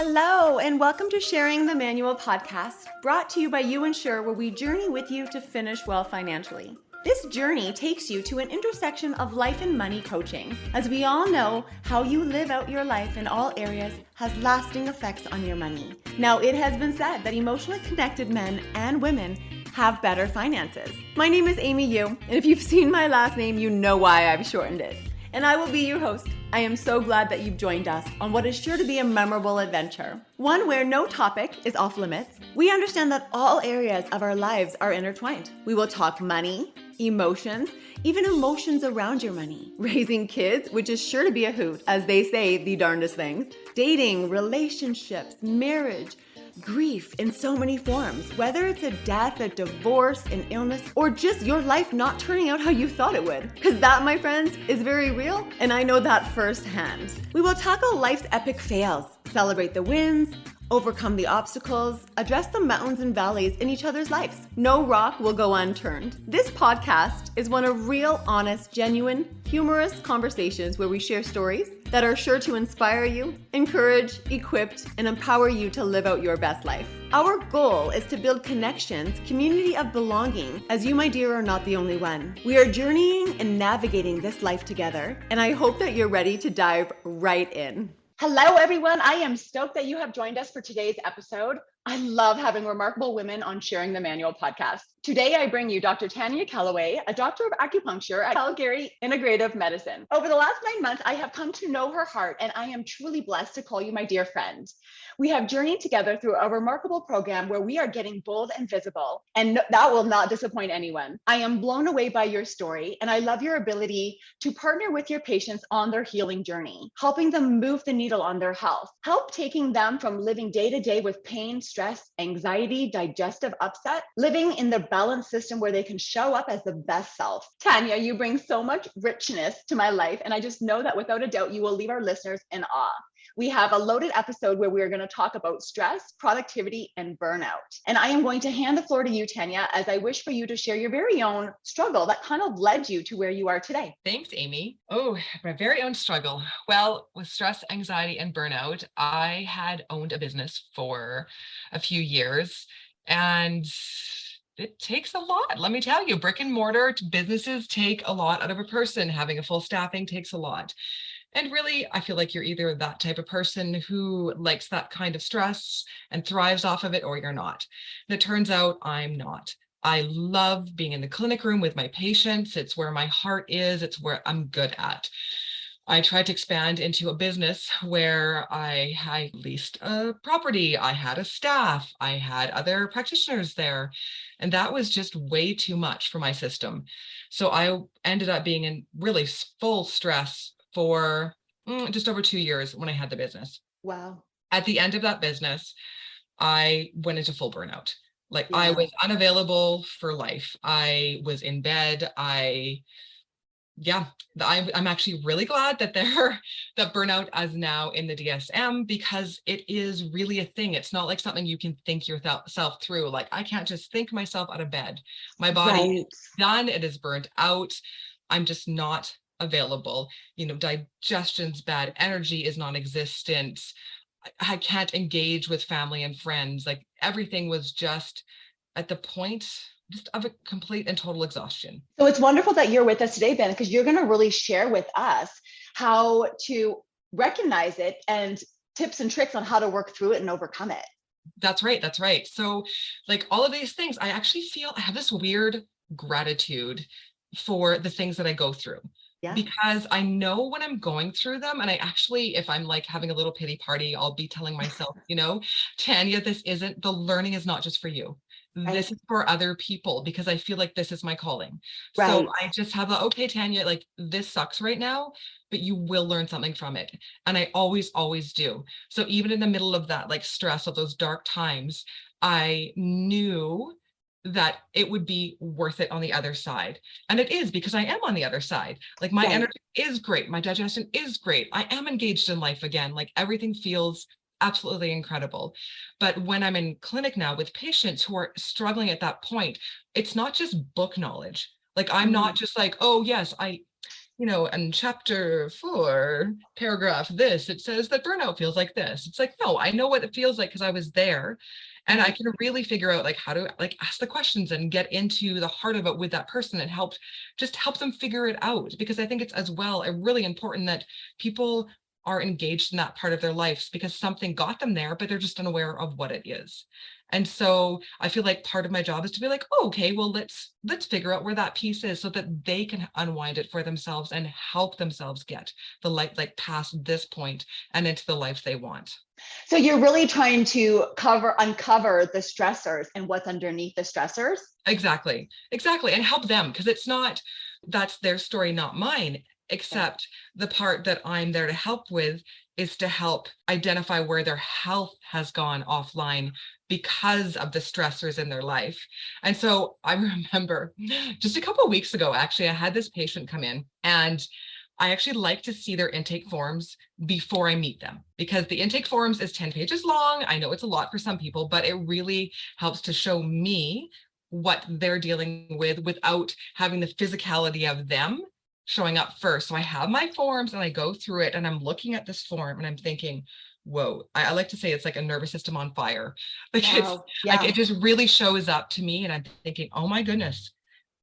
Hello, and welcome to Sharing the Manual podcast, brought to you by You Insure, where we journey with you to finish well financially. This journey takes you to an intersection of life and money coaching. As we all know, how you live out your life in all areas has lasting effects on your money. Now, it has been said that emotionally connected men and women have better finances. My name is Amy Yu, and if you've seen my last name, you know why I've shortened it. And I will be your host. I am so glad that you've joined us on what is sure to be a memorable adventure. One where no topic is off limits. We understand that all areas of our lives are intertwined. We will talk money, emotions, even emotions around your money. Raising kids, which is sure to be a hoot, as they say the darndest things. Dating, relationships, marriage, grief in so many forms, whether it's a death, a divorce, an illness, or just your life not turning out how you thought it would. Because that, my friends, is very real, and I know that firsthand. We will tackle life's epic fails, celebrate the wins, overcome the obstacles, address the mountains and valleys in each other's lives. No rock will go unturned. This podcast is one of real, honest, genuine, humorous conversations where we share stories that are sure to inspire you, encourage, equip, and empower you to live out your best life. Our goal is to build connections, community of belonging, as you, my dear, are not the only one. We are journeying and navigating this life together, and I hope that you're ready to dive right in. Hello, everyone. I am stoked that you have joined us for today's episode. I love having remarkable women on Sharing the Manual podcast. Today, I bring you Dr. Tanya Kelloway, a doctor of acupuncture at Calgary Integrative Medicine. Over the last 9 months, I have come to know her heart, and I am truly blessed to call you my dear friend. We have journeyed together through a remarkable program where we are getting bold and visible, and that will not disappoint anyone. I am blown away by your story, and I love your ability to partner with your patients on their healing journey, helping them move the needle on their health, help taking them from living day to day with pain, stress, anxiety, digestive upset, living in the balanced system where they can show up as the best self. Tanya, you bring so much richness to my life, and I just know that without a doubt, you will leave our listeners in awe. We have a loaded episode where we are going to talk about stress, productivity, and burnout. And I am going to hand the floor to you, Tanya, as I wish for you to share your very own struggle that kind of led you to where you are today. Thanks, Amy. Oh, my very own struggle. Well, with stress, anxiety, and burnout, I had owned a business for a few years, and it takes a lot. Let me tell you, brick and mortar businesses take a lot out of a person. Having a full staffing takes a lot. And really, I feel like you're either that type of person who likes that kind of stress and thrives off of it, or you're not. And it turns out I'm not. I love being in the clinic room with my patients. It's where my heart is. It's where I'm good at. I tried to expand into a business where I leased a property. I had a staff. I had other practitioners there. And that was just way too much for my system. So I ended up being in really full stress for just over 2 years when I had the business. Wow. At the end of that business, I went into full burnout. I was unavailable for life. I was in bed. I'm actually really glad that that burnout is now in the DSM, because it is really a thing. It's not like something you can think yourself through. Like, I can't just think myself out of bed. My body is done. It is burnt out. I'm just not available. Digestion's bad, energy is non-existent. I can't engage with family and friends. Like, everything was just at the point just of a complete and total exhaustion. So it's wonderful that you're with us today, Ben, because you're going to really share with us how to recognize it and tips and tricks on how to work through it and overcome it. That's right. That's right. So, like, all of these things, I actually feel I have this weird gratitude for the things that I go through. Yeah. Because I know when I'm going through them, and I actually, if I'm like having a little pity party, I'll be telling myself, Tanya, the learning is not just for you. Right. This is for other people, because I feel like this is my calling. Right. So I just have okay, Tanya, like, this sucks right now, but you will learn something from it. And I always do. So even in the middle of that, like, stress of those dark times, I knew that it would be worth it on the other side. And it is, because I am on the other side. Like, my energy is great. My digestion is great. I am engaged in life again. Like, everything feels absolutely incredible. But when I'm in clinic now with patients who are struggling at that point, it's not just book knowledge. Like, I'm not just like, oh yes, in chapter 4, paragraph this, it says that burnout feels like this. It's like, no, I know what it feels like because I was there. And I Right. can really figure out like how to like ask the questions and get into the heart of it with that person and help them figure it out. Because I think it's as well really important that people are engaged in that part of their lives because something got them there, but they're just unaware of what it is. And so I feel like part of my job is to be like, oh, okay, well, let's figure out where that piece is so that they can unwind it for themselves and help themselves get the life like past this point and into the life they want. So you're really trying to uncover the stressors and what's underneath the stressors. Exactly. And help them because that's their story, not mine, Yeah. except the part that I'm there to help with is to help identify where their health has gone offline because of the stressors in their life. And so I remember just a couple of weeks ago, actually, I had this patient come in and I actually like to see their intake forms before I meet them because the intake forms is 10 pages long. I know it's a lot for some people, but it really helps to show me what they're dealing with without having the physicality of them showing up first. So I have my forms and I go through it and I'm looking at this form and I'm thinking, whoa, I like to say it's like a nervous system on fire. Like it's Wow. like Yeah. it just really shows up to me and I'm thinking, oh my goodness,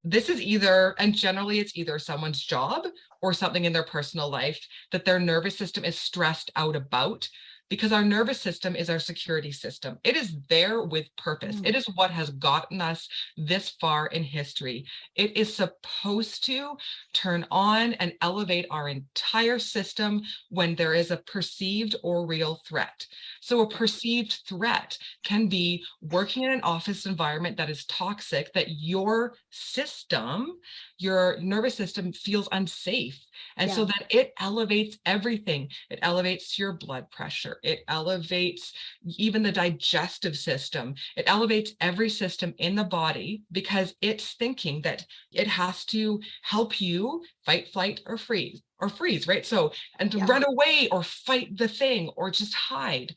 this is either, and generally it's either someone's job or something in their personal life that their nervous system is stressed out about because our nervous system is our security system. It is there with purpose. Mm. It is what has gotten us this far in history. It is supposed to turn on and elevate our entire system when there is a perceived or real threat. So a perceived threat can be working in an office environment that is toxic, that your system, your nervous system feels unsafe. And so Yeah. that it elevates everything. It elevates your blood pressure. It elevates even the digestive system. It elevates every system in the body because it's thinking that it has to help you fight, flight, or freeze, right? So, and to Yeah. run away or fight the thing or just hide.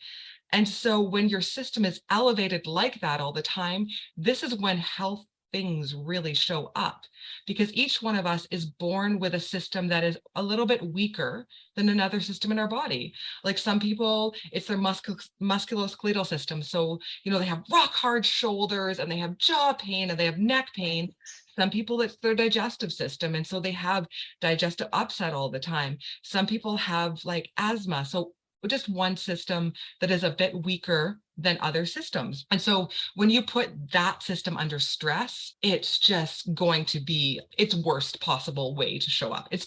And so when your system is elevated like that all the time, this is when health things really show up because each one of us is born with a system that is a little bit weaker than another system in our body. Like some people, it's their musculoskeletal system. So, they have rock hard shoulders and they have jaw pain and they have neck pain. Some people, it's their digestive system. And so they have digestive upset all the time. Some people have like asthma. So just one system that is a bit weaker than other systems. And so when you put that system under stress, it's just going to be its worst possible way to show up. It's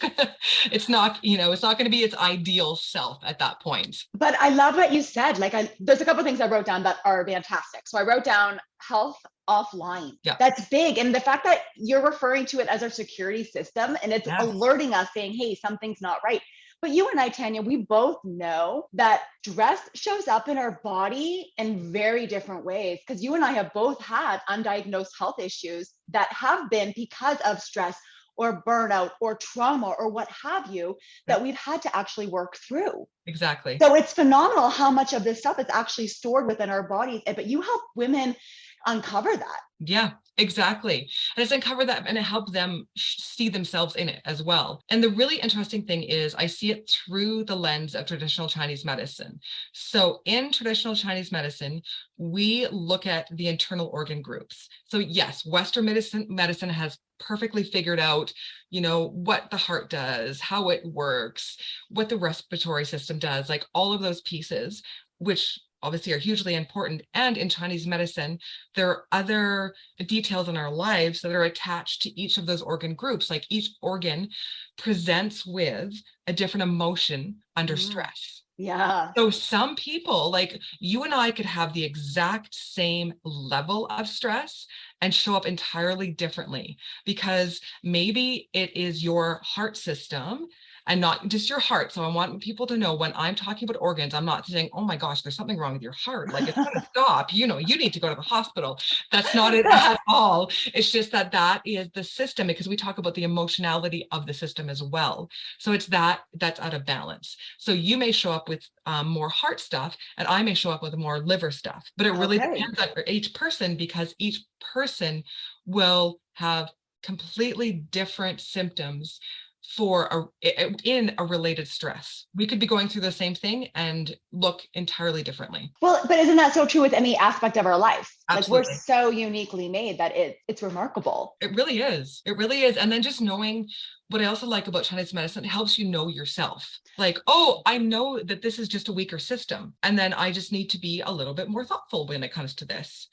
not going to be its ideal self at that point. But I love what you said. There's a couple of things I wrote down that are fantastic. So I wrote down health offline. Yeah. That's big. And the fact that you're referring to it as our security system and it's Yes. alerting us saying, hey, something's not right. But you and I, Tanya, we both know that stress shows up in our body in very different ways because you and I have both had undiagnosed health issues that have been because of stress or burnout or trauma or what have you that we've had to actually work through. Exactly. So it's phenomenal how much of this stuff is actually stored within our bodies. But you help women uncover that. Yeah, exactly. And it's uncover that and it help them see themselves in it as well. And the really interesting thing is I see it through the lens of traditional Chinese medicine. So in traditional Chinese medicine, we look at the internal organ groups. So yes, Western medicine has perfectly figured out, what the heart does, how it works, what the respiratory system does, like all of those pieces, which obviously are hugely important. And in Chinese medicine, there are other details in our lives that are attached to each of those organ groups. Like each organ presents with a different emotion under stress. Yeah. So some people, like you and I, could have the exact same level of stress and show up entirely differently because maybe it is your heart system and not just your heart. So I want people to know when I'm talking about organs, I'm not saying, oh my gosh, there's something wrong with your heart. Like it's going to stop, you need to go to the hospital. That's not it at all. It's just that is the system because we talk about the emotionality of the system as well. So it's that's out of balance. So you may show up with more heart stuff and I may show up with more liver stuff, but it really depends on each person because each person will have completely different symptoms in a related stress. We could be going through the same thing and look entirely differently. Well, but isn't that so true with any aspect of our life? Absolutely. Like we're so uniquely made that it's remarkable. It really is. It really is. And then just knowing what I also like about Chinese medicine, it helps you know yourself. Like, oh, I know that this is just a weaker system. And then I just need to be a little bit more thoughtful when it comes to this.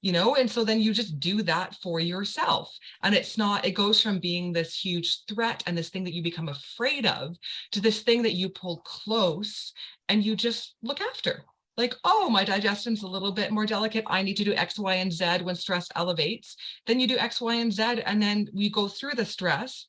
And so then you just do that for yourself. And it goes from being this huge threat and this thing that you become afraid of to this thing that you pull close and you just look after. Like, oh, my digestion's a little bit more delicate. I need to do X, Y, and Z when stress elevates. Then you do X, Y, and Z, and then we go through the stress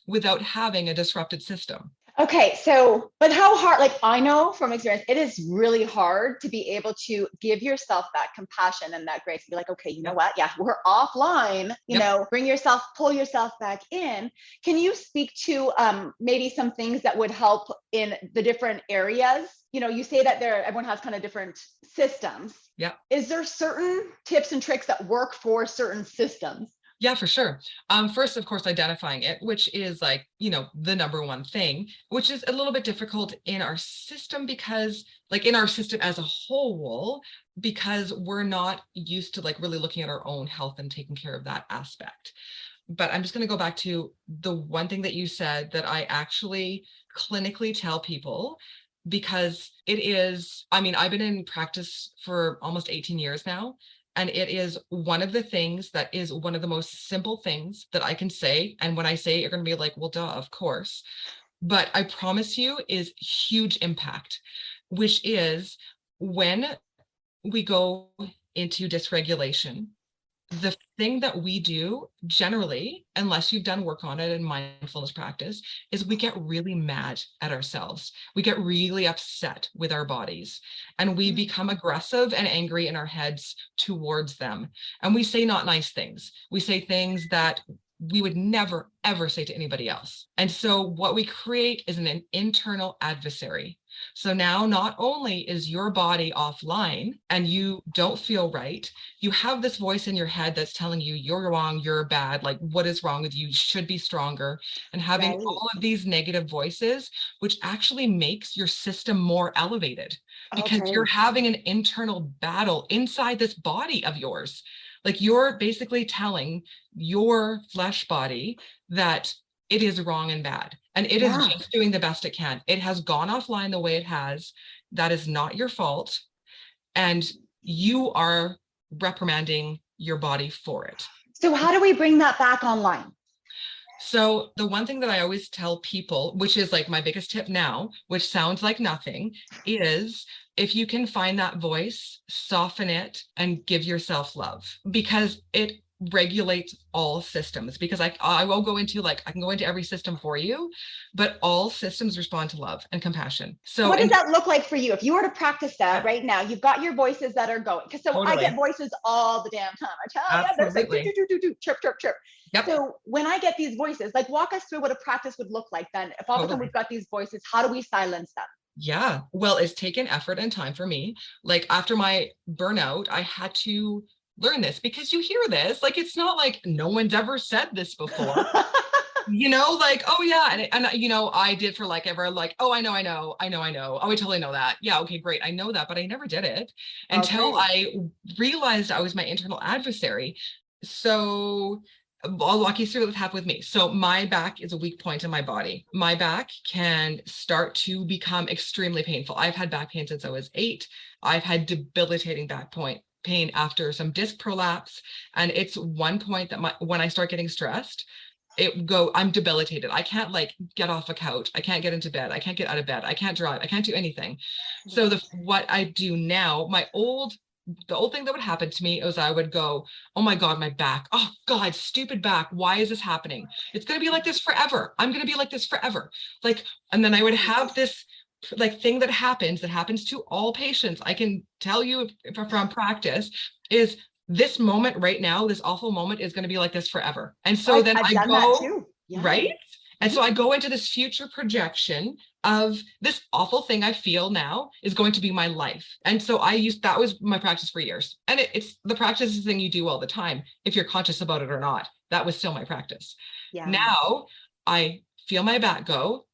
without having a disrupted system. Okay, so, but how hard, like I know from experience, it is really hard to be able to give yourself that compassion and that grace and be like, okay, you know what? Yeah, we're offline, pull yourself back in. Can you speak to maybe some things that would help in the different areas? You say that everyone has kind of different systems. Yeah. Is there certain tips and tricks that work for certain systems? Yeah, for sure. First, of course, identifying it, which is like, the number one thing, which is a little bit difficult in our system because like in our system as a whole, because we're not used to like really looking at our own health and taking care of that aspect. But I'm just going to go back to the one thing that you said that I actually clinically tell people, because it is, I've been in practice for almost 18 years now. And it is one of the things that is one of the most simple things that I can say. And when I say it, you're going to be like, well, duh, of course. But I promise you is huge impact, which is when we go into dysregulation, the thing that we do generally, unless you've done work on it in mindfulness practice, is we get really mad at ourselves. We get really upset with our bodies and we become aggressive and angry in our heads towards them. And we say not nice things. We say things that we would never, ever say to anybody else. And so what we create is an internal adversary. So now not only is your body offline and you don't feel right, you have this voice in your head that's telling you you're wrong, you're bad, like what is wrong with you? You should be stronger. And having all of these negative voices, which actually makes your system more elevated because you're having an internal battle inside this body of yours. Like you're basically telling your flesh body that it is wrong and bad. And it is just doing the best it can. It has gone offline the way it has. That is not your fault. And you are reprimanding your body for it. So how do we bring that back online? So the one thing that I always tell people, which is like my biggest tip now, which sounds like nothing, is if you can find that voice, soften it and give yourself love, because it regulates all systems. Because I will go into I can go into every system for you, but all systems respond to love and compassion. So what does that look like for you? If you were to practice that right now, you've got your voices that are going. Because I get voices all the damn time. I tell you, there's like do, chirp, chirp, chirp. Yep. So when I get these voices, like walk us through what a practice would look like then. If all of a sudden we've got these voices, how do we silence them? Yeah, well, it's taken effort and time for me. Like after my burnout, I had to learn this because you hear this, like, it's not like no one's ever said this before. Like, oh yeah. And I did for like ever, like, oh, I know. Oh, I totally know that. Yeah. Okay, great. I know that, but I never did it until I realized I was my internal adversary. So I'll walk you through what happened with me. So my back is a weak point in my body. My back can start to become extremely painful. I've had back pain since I was 8. I've had debilitating back pain after some disc prolapse. And it's one point that when I start getting stressed, I'm debilitated. I can't like get off a couch. I can't get into bed. I can't get out of bed. I can't drive. I can't do anything. So what I do now, the old thing that would happen to me is I would go, oh my God, my back. Oh God, stupid back. Why is this happening? It's going to be like this forever. I'm going to be like this forever. And then I would have this thing that happens to all patients. I can tell you from practice is this moment right now, this awful moment is going to be like this forever. And so then I go, that too. Yeah. Right? And so I go into this future projection of this awful thing I feel now is going to be my life. And so that was my practice for years. And it's the practice is the thing you do all the time, if you're conscious about it or not. That was still my practice. Yeah. Now I feel my back go.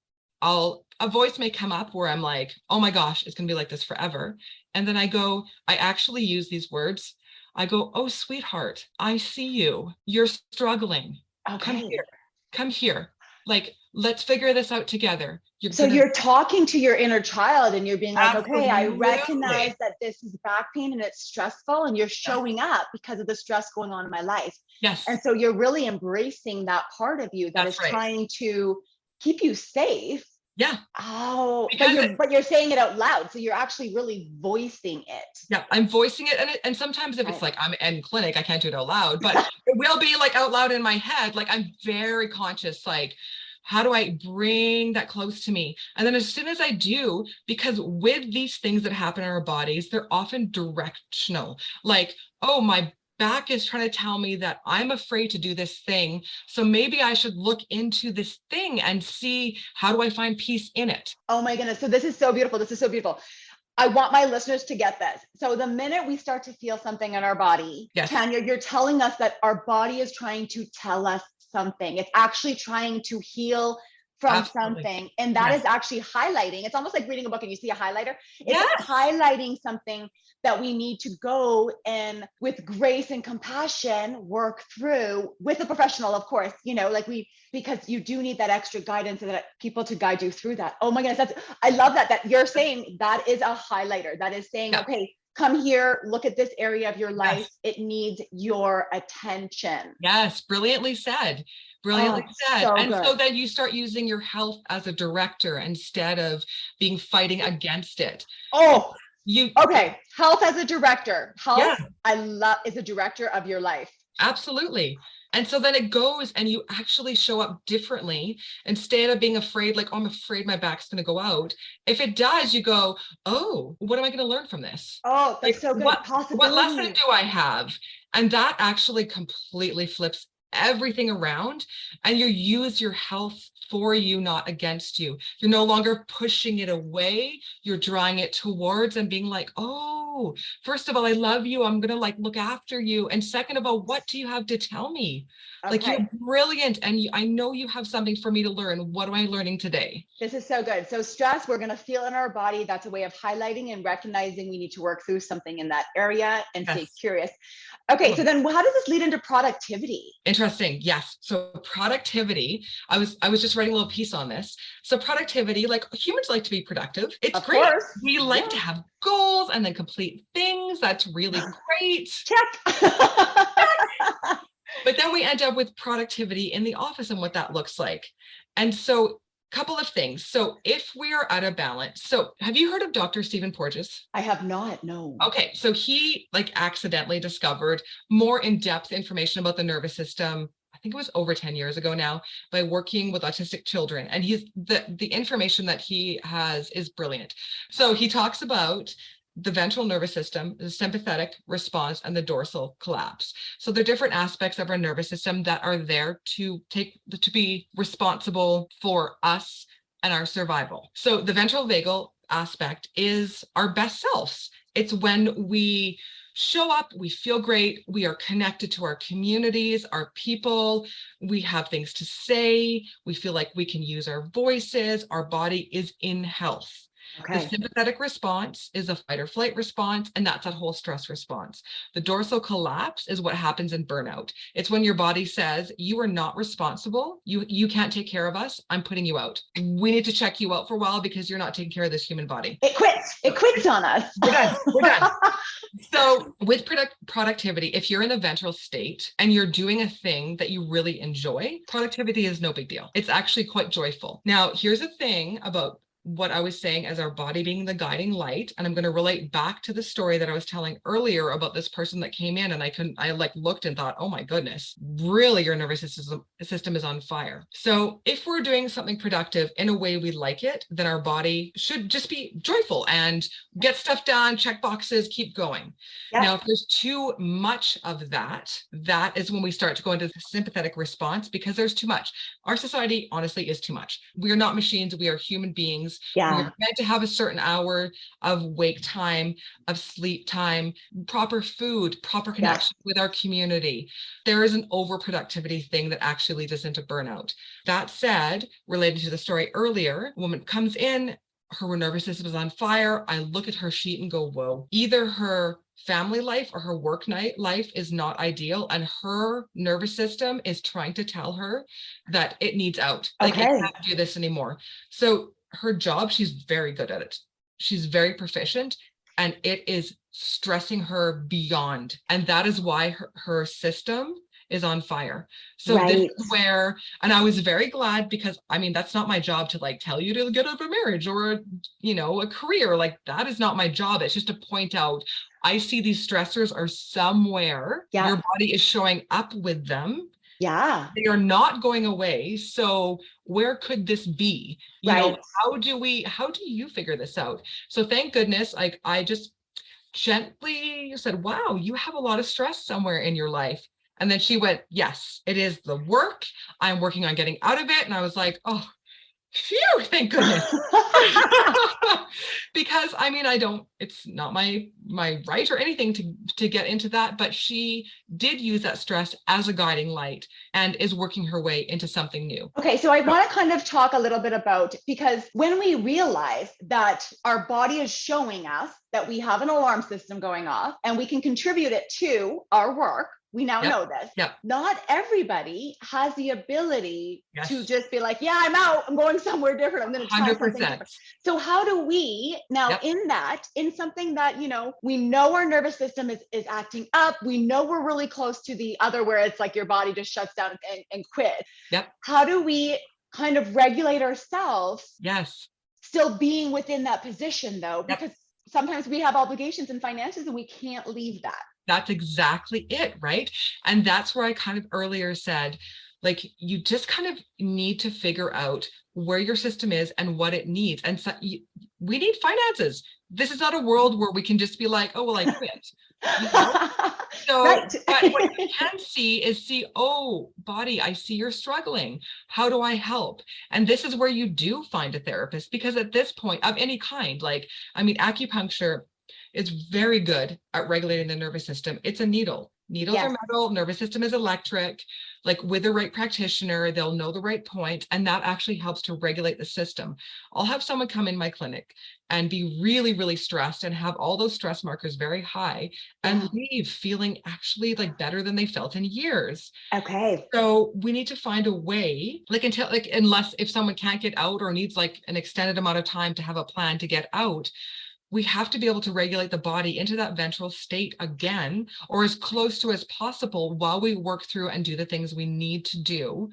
A voice may come up where I'm like, oh my gosh, it's going to be like this forever. And then I actually use these words. I go, oh, sweetheart, I see you. You're struggling. Come Okay. here. Come here. Like, let's figure this out together. So you're talking to your inner child and you're being like, okay, I Absolutely. recognize that this is back pain and it's stressful, and you're showing up because of the stress going on in my life. Yes. And so you're really embracing that part of you that is trying to keep you safe. Yeah. Oh, but you're saying it out loud. So you're actually really voicing it. Yeah, I'm voicing it. And sometimes if it's like I'm in clinic, I can't do it out loud, but it will be like out loud in my head. Like I'm very conscious, like, how do I bring that close to me? And then as soon as I do, because with these things that happen in our bodies, they're often directional. Like, oh, my back is trying to tell me that I'm afraid to do this thing. So maybe I should look into this thing and see, how do I find peace in it? Oh my goodness. So this is so beautiful. This is so beautiful. I want my listeners to get this. So the minute we start to feel something in our body, yes, Tanya, you're telling us that our body is trying to tell us something. It's actually trying to heal from something. And that is actually highlighting. It's almost like reading a book and you see a highlighter. It's highlighting something that we need to go and with grace and compassion work through with a professional, of course, because you do need that extra guidance and that people to guide you through that. Oh my goodness, I love that you're saying that is a highlighter. That is saying, okay, come here, look at this area of your life. Yes. It needs your attention. Yes, brilliantly said. Brilliantly said. So and good. So then you start using your health as a director instead of being fighting against it. Oh, health as a director. Health, I love, is a director of your life. Absolutely. And so then it goes and you actually show up differently instead of being afraid, like, oh, I'm afraid my back's going to go out. If it does, you go, oh, what am I going to learn from this? Oh, that's so good. What lesson do I have? And that actually completely flips everything around, and you use your health for you, not against you. You're no longer pushing it away. You're drawing it towards and being like, oh, first of all, I love you. I'm going to look after you. And second of all, what do you have to tell me? Okay. Like, you're brilliant. And I know you have something for me to learn. What am I learning today? This is so good. So stress, we're going to feel in our body. That's a way of highlighting and recognizing we need to work through something in that area and stay curious. Okay. So then how does this lead into productivity? Interesting. Yes. So productivity, I was just writing a little piece on this. So productivity, like, humans like to be productive. It's great. Course. We like to have goals and then complete things. That's really great. Check. But then we end up with productivity in the office and what that looks like. And so couple of things. So if we are out of balance, so have you heard of Dr. Stephen Porges? I have not, no. Okay. So he accidentally discovered more in-depth information about the nervous system. I think it was over 10 years ago now, by working with autistic children. And the information that he has is brilliant. So he talks about the ventral nervous system, the sympathetic response, and the dorsal collapse. So they're different aspects of our nervous system that are there to be responsible for us and our survival. So the ventral vagal aspect is our best selves. It's when we show up, we feel great, we are connected to our communities, our people, we have things to say, we feel like we can use our voices, our body is in health. Okay. The sympathetic response is a fight or flight response, and that's that whole stress response. The dorsal collapse is what happens in burnout. It's when your body says, you are not responsible, you can't take care of us, I'm putting you out. We need to check you out for a while because you're not taking care of this human body. It quits on us. We're done. So with productivity, if you're in a ventral state and you're doing a thing that you really enjoy, productivity is no big deal. It's actually quite joyful. Now, here's the thing about what I was saying as our body being the guiding light. And I'm going to relate back to the story that I was telling earlier about this person that came in, and I looked and thought, oh my goodness, really your nervous system is on fire. So if we're doing something productive in a way we like it, then our body should just be joyful and get stuff done, check boxes, keep going. Yeah. Now, if there's too much of that is when we start to go into the sympathetic response, because there's too much. Our society honestly is too much. We are not machines. We are human beings. things. We Yeah. are meant to have a certain hour of wake time, of sleep time, proper food, proper Yeah. connection with our community. There is an overproductivity thing that actually leads us into burnout. That said, related to the story earlier, a woman comes in, her nervous system is on fire. I look at her sheet and go, whoa, either her family life or her work life is not ideal, and her nervous system is trying to tell her that it needs out. Like, it Okay. can't do this anymore. So her job, she's very good at it. She's very proficient, and it is stressing her beyond. And that is why her system is on fire. So this Right. is where, and I was very glad, because I mean, that's not my job to like tell you to get out of a marriage or a career. Like, that is not my job. It's just to point out, I see these stressors are somewhere. Yeah. Your body is showing up with them. Yeah. They are not going away. So where could this be? Right. How do you figure this out? So thank goodness, like, I just gently said, wow, you have a lot of stress somewhere in your life. And then she went, yes, it is the work. I'm working on getting out of it. And I was like, oh, phew, thank goodness. Because I mean, it's not my right or anything to get into that, but she did use that stress as a guiding light and is working her way into something new. Okay, so I want to kind of talk a little bit about, because when we realize that our body is showing us that we have an alarm system going off and we can contribute it to our work, we now know this. Yep. Not everybody has the ability Yes. to just be like, yeah, I'm out, I'm going somewhere different, I'm going to try 100%. something different. So how do we now, Yep. in something that, we know our nervous system is acting up, we know we're really close to the other where it's like your body just shuts down and quit. Yep. How do we kind of regulate ourselves? Yes. Still being within that position though, Yep. because sometimes we have obligations and finances and we can't leave that. That's exactly it, right? And that's where I kind of earlier said, like, you just kind of need to figure out where your system is and what it needs. And so we need finances. This is not a world where we can just be like, oh, well, I quit. So right. but what you can see, oh, body, I see you're struggling. How do I help? And this is where you do find a therapist, because at this point, of any kind, like, I mean, acupuncture is very good at regulating the nervous system. It's a needle. Needles Yes. are metal, nervous system is electric. Like, with the right practitioner, they'll know the right point, and that actually helps to regulate the system. I'll have someone come in my clinic and be really, really stressed and have all those stress markers very high and leave feeling actually like better than they felt in years. Okay. So we need to find a way, like, unless if someone can't get out or needs like an extended amount of time to have a plan to get out, we have to be able to regulate the body into that ventral state again, or as close to as possible, while we work through and do the things we need to do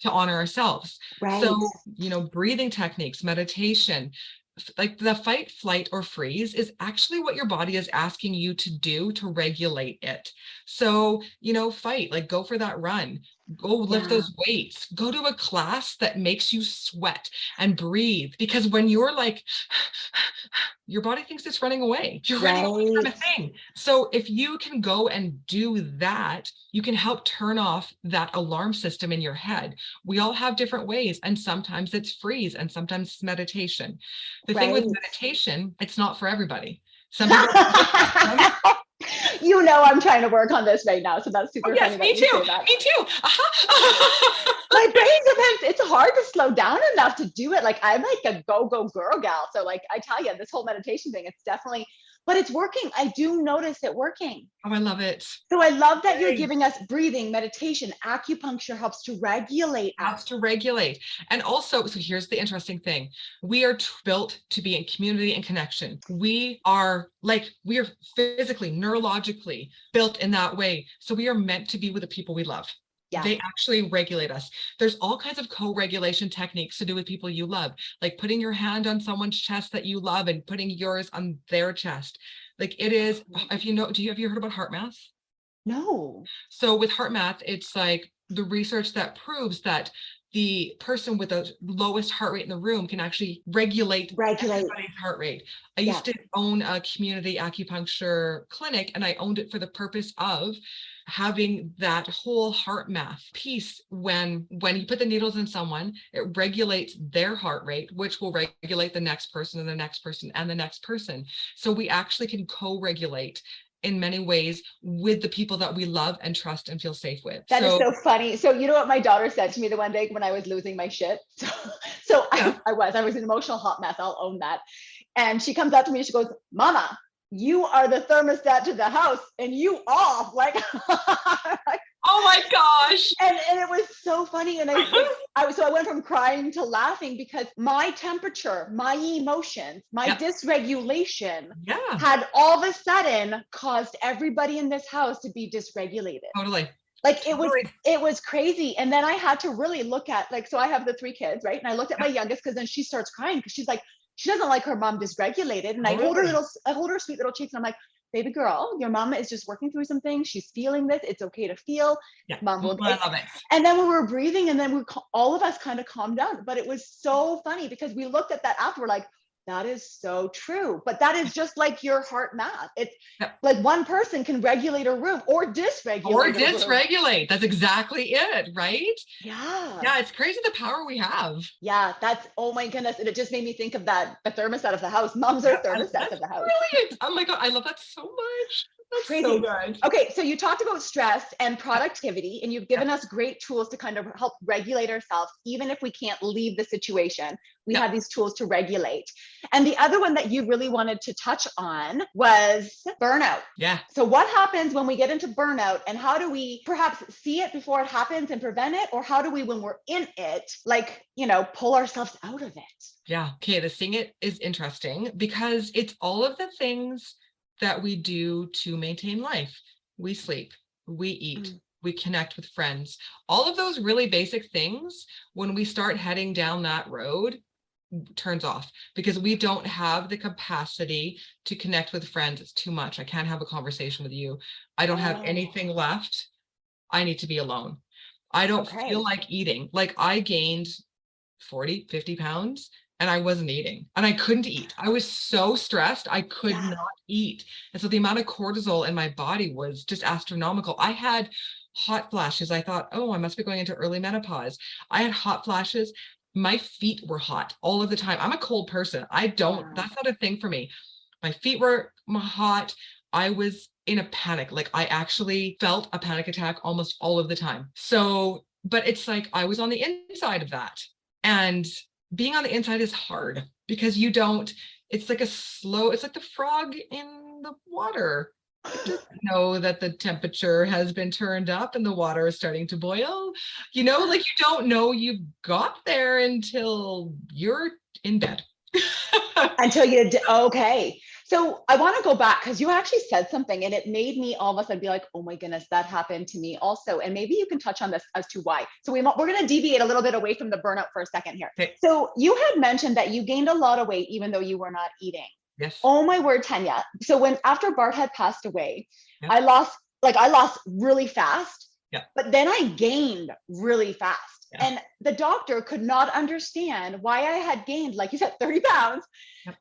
to honor ourselves. Right. So, breathing techniques, meditation, like the fight, flight, or freeze is actually what your body is asking you to do to regulate it. So, fight, like, go for that run, go lift those weights, go to a class that makes you sweat and breathe, because when you're like, your body thinks it's running away. You're running away from a thing. So if you can go and do that, you can help turn off that alarm system in your head. We all have different ways, and sometimes it's freeze and sometimes it's meditation. The thing with meditation, it's not for everybody. Some people I'm trying to work on this right now, so that's super funny. Me too. Me too. My brain sometimes, it's hard to slow down enough to do it. Like, I'm like a go girl gal. So like, I tell you, this whole meditation thing, it's definitely, but it's working. I do notice it working. Oh, I love it. So I love that you're giving us breathing, meditation, acupuncture helps to regulate. And also, so here's the interesting thing. We are built to be in community and connection. We are physically, neurologically built in that way. So we are meant to be with the people we love. Yeah. They actually regulate us. There's all kinds of co-regulation techniques to do with people you love, like putting your hand on someone's chest that you love and putting yours on their chest. Like, it is, have you heard about heart math? No. So with heart math, it's like the research that proves that the person with the lowest heart rate in the room can actually regulate everybody's heart rate. I used to own a community acupuncture clinic, and I owned it for the purpose of having that whole heart math piece. When you put the needles in someone, it regulates their heart rate, which will regulate the next person and the next person and the next person. So we actually can co-regulate in many ways with the people that we love and trust and feel safe with. That is so funny. So you know what my daughter said to me the one day when I was losing my shit? So yeah. I was an emotional hot mess. I'll own that. And she comes up to me, she goes, Mama, you are the thermostat to the house and you off. Like, oh my gosh. And it was so funny. And I went from crying to laughing because my temperature, my emotions, my dysregulation had all of a sudden caused everybody in this house to be dysregulated. Totally. Like it was crazy. And then I had to really look at, like, so I have the 3 kids, right? And I looked at my youngest because then she starts crying because she's like, she doesn't like her mom dysregulated. And I hold her sweet little cheeks and I'm like, baby girl, your mama is just working through some things. She's feeling this. It's okay to feel. Yeah. Mom will. I love it. And then when we were breathing and then all of us kind of calmed down, but it was so funny because we looked at that after, we're like, that is so true. But that is just like your heart math. It's like one person can regulate a room or dysregulate. That's exactly it, right? Yeah. Yeah, it's crazy the power we have. Yeah, that's, oh my goodness. And it just made me think of that, the thermostat of the house. Moms are thermostats of the house. Brilliant. Oh my God, I love that so much. That's crazy. So good. Okay, so you talked about stress and productivity, and you've given us great tools to kind of help regulate ourselves, even if we can't leave the situation. We have these tools to regulate. And the other one that you really wanted to touch on was burnout. Yeah. So what happens when we get into burnout, and how do we perhaps see it before it happens and prevent it? Or how do we, when we're in it, like, you know, pull ourselves out of it? Yeah. Okay. The seeing it is interesting because it's all of the things that we do to maintain life. We sleep, we eat, we connect with friends, all of those really basic things. When we start heading down that road, turns off because we don't have the capacity to connect with friends. It's too much. I can't have a conversation with you. I don't have anything left. I need to be alone. I don't feel like eating. Like I gained 40, 50 pounds and I wasn't eating and I couldn't eat. I was so stressed. I could not eat. And so the amount of cortisol in my body was just astronomical. I had hot flashes. I thought, oh, I must be going into early menopause. I had hot flashes. My feet were hot all of the time. I'm a cold person. That's not a thing for me. My feet were hot. I was in a panic. Like I actually felt a panic attack almost all of the time. So, but it's like I was on the inside of that. And being on the inside is hard because it's like the frog in the water. You just know that the temperature has been turned up and the water is starting to boil. You know, like you don't know you got there until you're in bed. Until you did. Okay. So I want to go back because you actually said something and it made me all of a sudden be like, oh my goodness, that happened to me also. And maybe you can touch on this as to why. So we're going to deviate a little bit away from the burnout for a second here. Okay. So you had mentioned that you gained a lot of weight even though you were not eating. Yes. Oh my word, Tanya. So after Bart had passed away, I lost really fast, but then I gained really fast. And the doctor could not understand why I had gained, like you said, 30 pounds,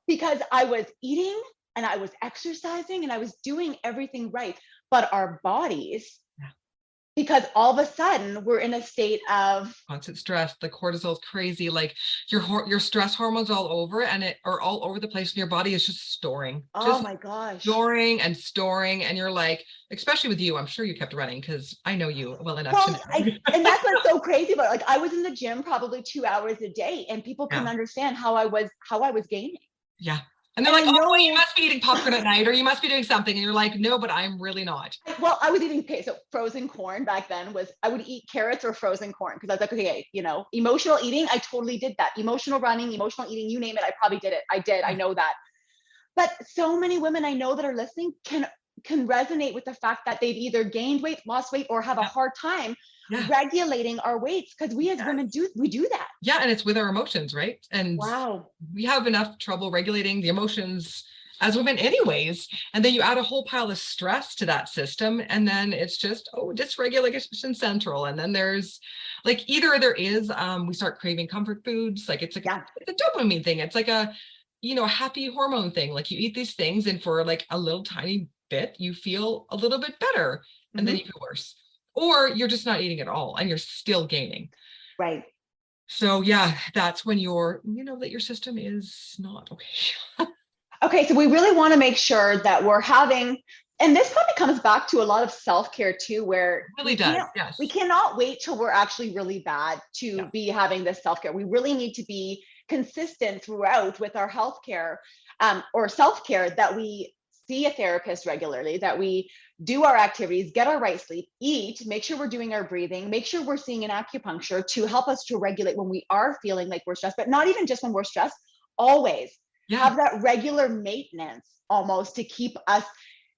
because I was eating and I was exercising and I was doing everything right. But our bodies, because all of a sudden we're in a state of constant stress, the cortisol is crazy, like your stress hormones all over or all over the place, and your body is just storing. Oh my gosh. Storing. And you're like, especially with you, I'm sure you kept running because I know you well enough to know. And that's what's so crazy about it. Like I was in the gym probably 2 hours a day and people couldn't understand how I was gaining. Yeah. And they're like, oh, well, you must be eating popcorn at night or you must be doing something. And you're like, no, but I'm really not. Well, I was eating frozen corn back then I would eat carrots or frozen corn because I was like, okay, you know, emotional eating. I totally did that. Emotional running, emotional eating, you name it. I probably did it. I did. I know that. But so many women I know that are listening can resonate with the fact that they've either gained weight, lost weight, or have a hard time regulating our weights because we as women do that. Yeah, and it's with our emotions, right? And we have enough trouble regulating the emotions as women anyways. And then you add a whole pile of stress to that system. And then it's just, dysregulation central. And then there's like, either there is, we start craving comfort foods. Like it's a dopamine thing. It's like a happy hormone thing. Like you eat these things and for like a little tiny bit, you feel a little bit better, and then you feel worse. Or you're just not eating at all and you're still gaining. Right. So yeah, that's when that your system is not okay. Okay, so we really want to make sure that we're having, and this probably comes back to a lot of self-care too, where It really does. Yes. we cannot wait till we're actually really bad to be having this self-care. We really need to be consistent throughout with our healthcare or self-care, that we see a therapist regularly, that we do our activities, get our right sleep, eat, make sure we're doing our breathing, make sure we're seeing an acupuncture to help us to regulate when we are feeling like we're stressed, but not even just when we're stressed, always. Have that regular maintenance almost to keep us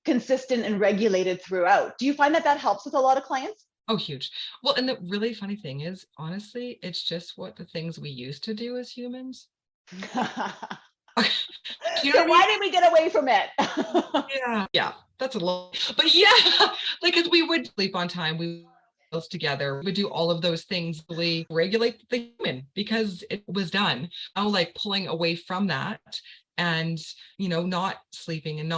consistent and regulated throughout. Do you find that that helps with a lot of clients? Oh, huge. Well, and the really funny thing is, honestly, it's just what the things we used to do as humans. So why did we get away from it? Yeah, that's a lot. But yeah, like, because we would sleep on time, we would together, we would do all of those things to really regulate the human because it was done. Now, like pulling away from that and not sleeping and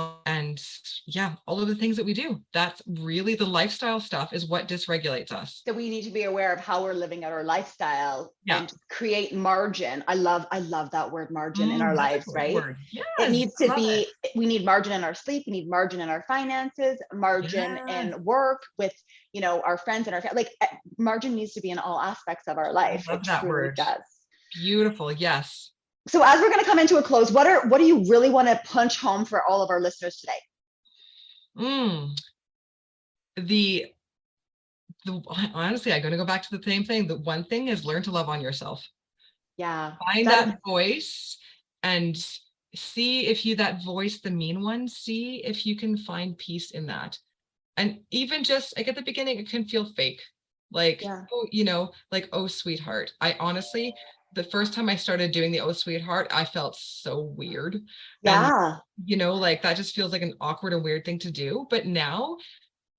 yeah, all of the things that we do, that's really the lifestyle stuff is what dysregulates us. So we need to be aware of how we're living out our lifestyle and create margin. I love that word, margin, in our lives, right? Yes, it needs to be we need margin in our sleep, we need margin in our finances, margin in work with our friends and our family. Like margin needs to be in all aspects of our life. I love that word. Does. Beautiful. Yes. So as we're going to come into a close, what do you really want to punch home for all of our listeners today? Honestly, I'm going to go back to the same thing. The one thing is learn to love on yourself. Yeah. Find that voice and see if that voice, the mean one, see if you can find peace in that. And even just like at the beginning, it can feel fake. Like, oh, sweetheart. I honestly, the first time I started doing the oh, sweetheart, I felt so weird. Yeah. And, like that just feels like an awkward and weird thing to do. But now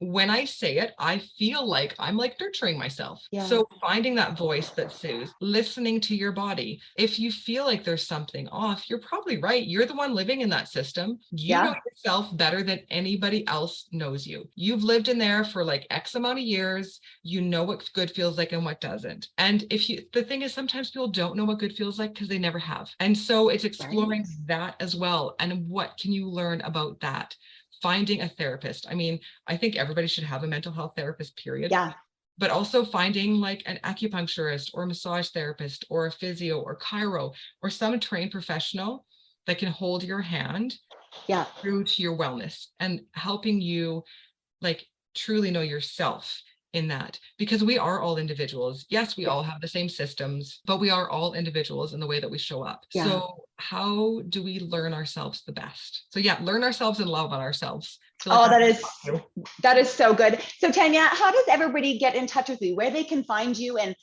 when I say it, I feel like I'm like nurturing myself. Yeah. So finding that voice that soothes, listening to your body. If you feel like there's something off, you're probably right. You're the one living in that system. You know yourself better than anybody else knows you. You've lived in there for like X amount of years. You know what good feels like and what doesn't. And the thing is, sometimes people don't know what good feels like because they never have. And so it's exploring that as well. And what can you learn about that? Finding a therapist. I mean, I think everybody should have a mental health therapist, period. Yeah. But also finding like an acupuncturist or a massage therapist or a physio or chiro or some trained professional that can hold your hand through to your wellness and helping you like truly know yourself in that, because we are all individuals. Yes, we all have the same systems, but we are all individuals in the way that we show up. Yeah. So how do we learn ourselves the best? So learn ourselves and love on ourselves. Like that is so good. So Tanya, how does everybody get in touch with you? Where they can find you and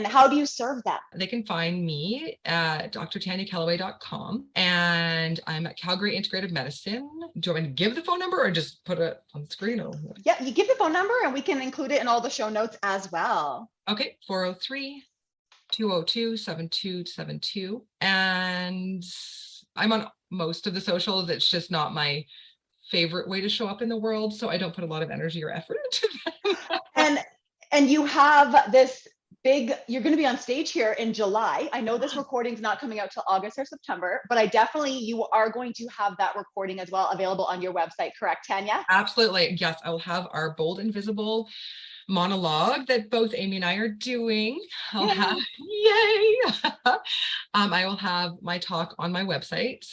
how do you serve them? They can find me at drtanyakelloway.com and I'm at Calgary Integrative Medicine. Do you want me to give the phone number or just put it on the screen? Yeah, you give the phone number and we can include it in all the show notes as well. Okay, 403-202-7272. And I'm on most of the socials. It's just not my favorite way to show up in the world, so I don't put a lot of energy or effort into them. and you have this you're going to be on stage here in July. I know this recording's not coming out till August or September, but you are going to have that recording as well available on your website, correct, Tanya? Absolutely. Yes, I will have our Bold and Visible monologue that both Amy and I are doing. I will have my talk on my website.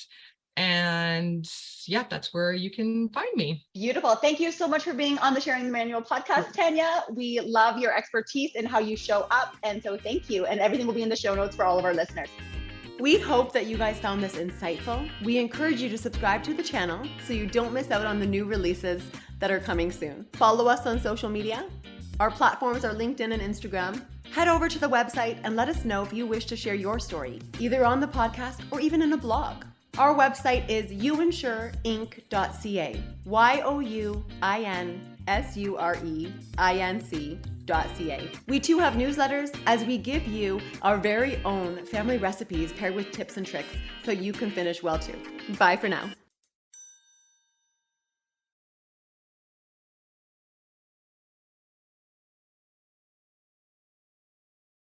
And that's where you can find me. Beautiful. Thank you so much for being on the Sharing the Manual podcast, Tanya. We love your expertise and how you show up. And so thank you. And everything will be in the show notes for all of our listeners. We hope that you guys found this insightful. We encourage you to subscribe to the channel so you don't miss out on the new releases that are coming soon. Follow us on social media. Our platforms are LinkedIn and Instagram. Head over to the website and let us know if you wish to share your story, either on the podcast or even in a blog. Our website is youinsureinc.ca, youinsureinc.ca. We too have newsletters as we give you our very own family recipes paired with tips and tricks so you can finish well too. Bye for now.